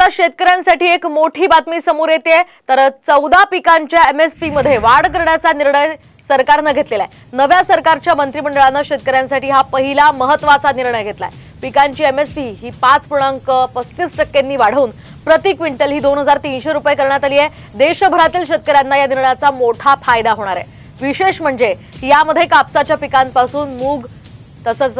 आता शेतकऱ्यांसाठी एक मोठी बातमी समोर येते तर 14 पिकांच्या एमएसपी मध्ये वाढ करण्याचा निर्णय सरकारने घेतलेला आहे। नव्या सरकारच्या मंत्रिमंडळाने शेतकऱ्यांसाठी हा पहिला महत्त्वाचा निर्णय घेतलाय। पिकांची एमएसपी ही 5.35% वाढवून प्रति क्विंटल ही 2300 रुपये करण्यात आली आहे। देशभरातील शेतकऱ्यांना या निर्णयाचा मोठा फायदा होणार आहे। विशेष म्हणजे यामध्ये कापसाच्या पिकांपासून मूग तसंच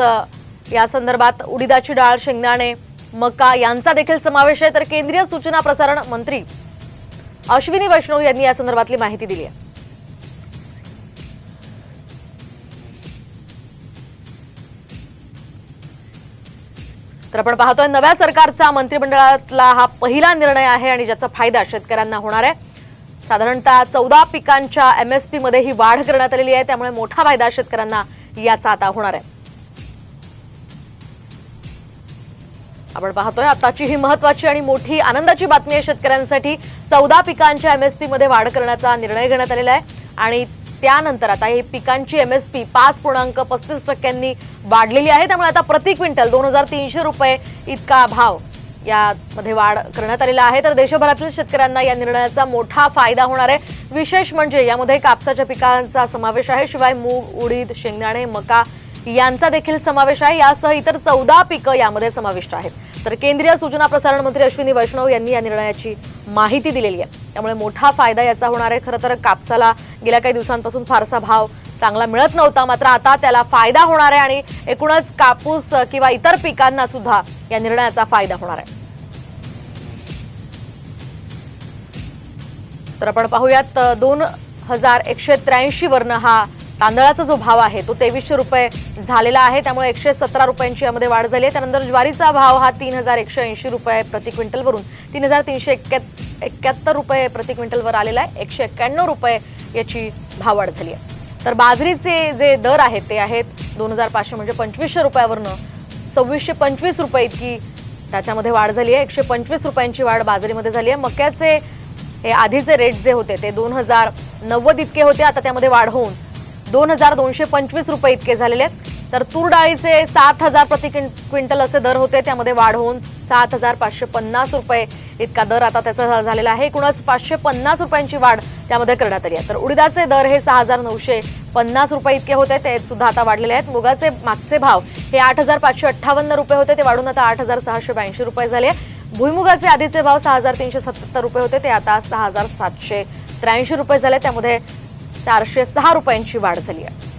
या संदर्भात उडीदाची डाळ, शेंगदाणे, मका यांचा देखील समावेश आहे। तर केंद्रीय सूचना प्रसारण मंत्री अश्विनी वैष्णव यांनी या संदर्भातली माहिती दिली आहे। तर आपण पाहतोय नव्या सरकारचा मंत्रिमंडळातला हा पहिला निर्णय आहे आणि ज्याचा फायदा शेतकऱ्यांना होणार आहे। साधारणतः 14 पिकांच्या एमएसपी मध्ये ही वाढ करण्यात आलेली आहे, त्यामुळे मोठा फायदा शेतकऱ्यांना याचा आता होणार आहे। आपण पाहतोय आताची ही महत्त्वाची आणि मोठी आनंदाची बातमी आहे शेतकऱ्यांसाठी। 14 पिकांच्या एमएसपी मध्ये वाढ करण्याचा निर्णय घेण्यात आलेला आहे आणि त्यानंतर आता ही पिकांची एमएसपी 5.35% वाढलेली आहे। त्यामुळे आता प्रति क्विंटल 2300 रुपये इतका भाव यामध्ये वाढ करण्यात आलेला आहे। तर देशभरातील शेतकऱ्यांना या निर्णयाचा मोठा फायदा होणार आहे। विशेष म्हणजे यामध्ये कापसाच्या पिकांचा समावेश आहे, शिवाय मूग, उडीद, शेंगदाणे, मका यांचा देखील समावेश आहे। यासह इतर 14 पिकं यामध्ये समाविष्ट आहेत। तर केंद्रीय सूचना प्रसारण मंत्री अश्विनी वैष्णव यांनी या निर्णयाची माहिती दिलेली आहे, त्यामुळे मोठा फायदा याचा होणार आहे। खरं तर कापसाला गेल्या काही दिवसांपासून फारसा भाव चांगला मिळत नव्हता, मात्र आता त्याला फायदा होणार आहे आणि एकूणच कापूस किंवा इतर पिकांना सुद्धा या निर्णयाचा फायदा होणार आहे। तर आपण पाहूयात 2183 वरनं हा तांदळाचा जो भाव आहे तो 2300 रुपये झालेला आहे, त्यामुळे 117 रुपयांची यामध्ये वाढ झाली आहे। त्यानंतर ज्वारीचा भाव हा 3180 रुपये प्रति क्विंटल वरून 3371 रुपये प्रति क्विंटल वर आलेला आहे। 191 रुपये याची भाववाढ झाली आहे। तर बाजरीचे जे दर आहेत ते आहेत 2500 म्हणजे 2500 रुपयावरनं 2625 रुपये इतकी त्याच्यामध्ये वाढ झाली आहे। 125 रुपयांची वाढ बाजरीमध्ये झाली आहे। मक्याचे हे आधीचे रेट जे होते ते 2090 इतके होते, आता त्यामध्ये वाढ होऊन 2225 रुपये इतके झालेले आहेत। तर तूर डाळीचे 7000 प्रति क्विंटल असे दर होते, त्यामध्ये वाढ होऊन 7550 रुपये इतका दर आता त्याचा झालेला आहे। एकूणच 550 रुपयांची वाढ त्यामध्ये करण्यात आली आहे। तर उडीदाचे दर हे 6950 रुपये इतके होते, ते सुद्धा आता वाढलेले आहेत। मुगाचे मागचे भाव हे 8558 रुपये होते, ते वाढून आता 8682 रुपये झाले। भुईमुगाचे आधीचे भाव 6377 रुपये होते, ते आता 6783 रुपये झाले, त्यामध्ये 406 रुपयांची वाढ झाली आहे।